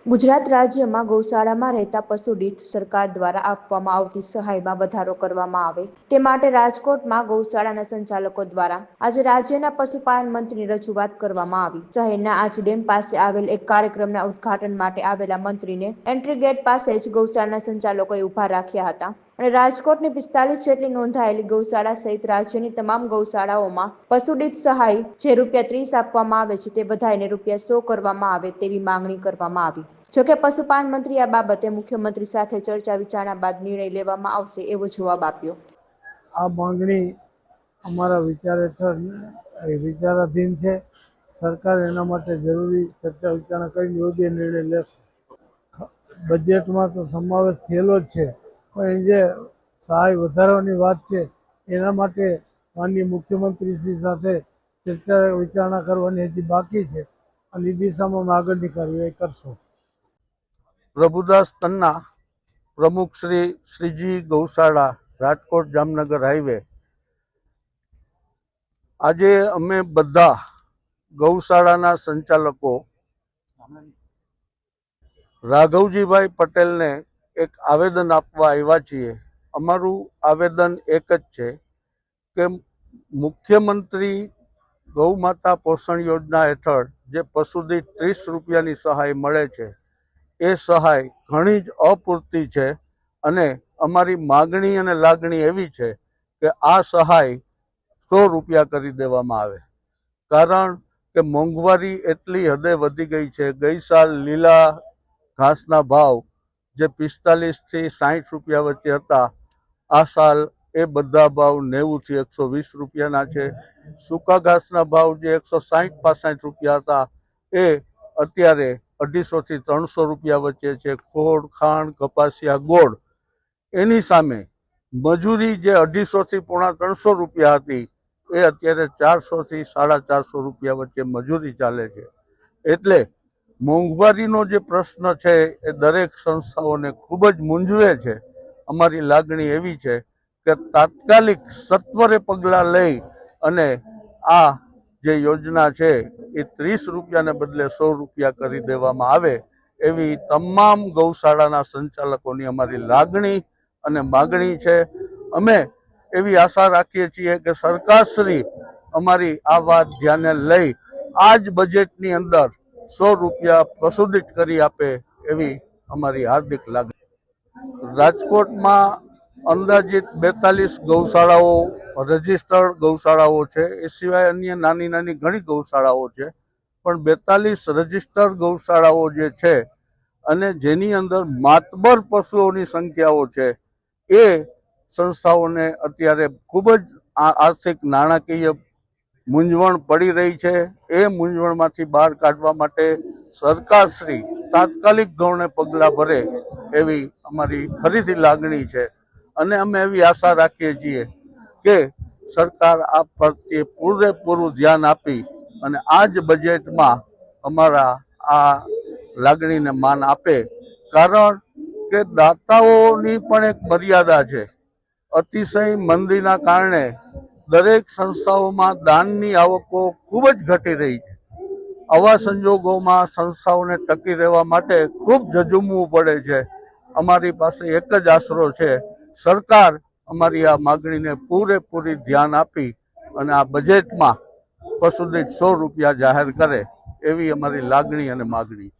ગુજરાત રાજ્યમાં ગૌશાળામાં રહેતા પશુ દીઠ સરકાર દ્વારા આપવામાં આવતી સહાયમાં વધારો કરવામાં આવે તે માટે રાજકોટમાં ગૌશાળાના સંચાલકો દ્વારા આજે રાજ્યના પશુપાલન મંત્રીની રજૂઆત કરવામાં આવી। શહેરના આજ ડેમ પાસે આવેલ એક કાર્યક્રમના ઉદ્ઘાટન માટે આવેલા મંત્રીને એન્ટ્રી ગેટ પાસે જ ગૌશાળાના સંચાલકોએ ઉભા રાખ્યા હતા અને રાજકોટની 45 જેટલી નોંધાયેલી ગૌશાળા સહિત રાજ્યની તમામ ગૌશાળાઓમાં પશુ દીઠ સહાય જે ₹30 આપવામાં આવે છે તે વધારીને ₹100 કરવામાં આવે તેવી માંગણી કરવામાં આવી। જોકે પશુપાલન મંત્રી આ બાબતે મુખ્યમંત્રી સાથે ચર્ચા વિચારણા બાદ નિર્ણય લેવામાં આવશે એવો જવાબ આપ્યો। આ માંગણી અમારા વિચાર હેઠળ વિચારાધીન છે। સરકાર એના માટે જરૂરી ચર્ચા વિચારણા કરીને યોગ્ય નિર્ણય લેશે। બજેટમાં તો સમાવેશ થયેલો જ છે, પણ જે સહાય વધારવાની વાત છે એના માટે માનનીય મુખ્યમંત્રીશ્રી સાથે ચર્ચા વિચારણા કરવાની હજી બાકી છે અને એ દિશામાં અમે આગળની કાર્યવાહી કરશું। પ્રભુદાસ તન્ના, પ્રમુખ શ્રી શ્રીજી ગૌશાળા, રાજકોટ જામનગર હાઈવે। આજે અમે બધા ગૌશાળાના સંચાલકો રાઘવજીભાઈ પટેલને એક આવેદન આપવા આવ્યા છીએ। અમારું આવેદન એક જ છે કે મુખ્યમંત્રી ગૌ માતા પોષણ યોજના હેઠળ જે પશુ દીઠ ₹30ની સહાય મળે છે એ સહાય ઘણી જ અપૂરતી છે અને અમારી માગણી અને લાગણી એવી છે કે આ સહાય ₹100 કરી દેવામાં આવે। કારણ કે મોંઘવારી એટલી હદે વધી ગઈ છે। ગઈ સાલ લીલા ઘાસના ભાવ જે 45 થી ₹60 વચ્ચે હતા, આ સાલ એ બધા ભાવ 90 થી ₹120ના છે। સૂકા ઘાસના ભાવ જે ₹160-65 હતા એ અત્યારે ₹250 થી ₹300 વચ્ચે છે। ખોળ, ખાંડ, કપાસિયા, ગોળ એની સામે મજૂરી જે ₹250 થી ₹300 હતી એ અત્યારે ₹400 થી ₹450 વચ્ચે મજૂરી ચાલે છે। એટલે મોંઘવારીનો જે પ્રશ્ન છે એ દરેક સંસ્થાઓને ખૂબ જ મૂંઝવે છે। અમારી લાગણી એવી છે કે તાત્કાલિક સત્વરે પગલાં લઈ અને આ જે યોજના છે એ ₹30ને બદલે ₹100 કરી દેવામાં આવે એવી તમામ ગૌશાળાના સંચાલકોની અમારી લાગણી અને માગણી છે। અમે એવી આશા રાખીએ છીએ કે સરકારશ્રી અમારી આ વાત ધ્યાને લઈ આ જ બજેટની અંદર ₹100 પશુ દીઠ કરી આપે એવી અમારી હાર્દિક લાગણી। રાજકોટમાં અંદાજિત 42 ગૌશાળાઓ રજિસ્ટર્ડ ગૌશાળાઓ છે। એ સિવાય અન્ય નાની નાની ઘણી ગૌશાળાઓ છે, પણ 42 રજિસ્ટર્ડ ગૌશાળાઓ જે છે અને જેની અંદર માતબર પશુઓની સંખ્યાઓ છે એ સંસ્થાઓને અત્યારે ખૂબ જ આર્થિક નાણાકીય મૂંઝવણ પડી રહી છે। એ મૂંઝવણમાંથી બહાર કાઢવા માટે સરકારશ્રી તાત્કાલિક ધોરણે પગલાં ભરે એવી અમારી ફરીથી લાગણી છે અને અમે એવી આશા રાખીએ છીએ કે સરકાર આ પ્રત્યે પૂરેપૂરું ધ્યાન આપી અને આ જ બજેટમાં અમારા આ લાગણીને માન આપે। કારણ કે દાતાઓની પણ એક મર્યાદા છે। અતિશય મંદીના કારણે દરેક સંસ્થાઓમાં દાનની આવકો ખૂબ જ ઘટી રહી છે। આવા સંજોગોમાં સંસ્થાઓને ટકી રહેવા માટે ખૂબ ઝઝૂમવું પડે છે। અમારી પાસે એક જ આશરો છે, સરકાર અમારી આ માગણીને પૂરેપૂરી ધ્યાન આપી અને આ બજેટમાં પશુ દીઠ ₹100 જાહેર કરે એવી અમારી લાગણી અને માગણી છે।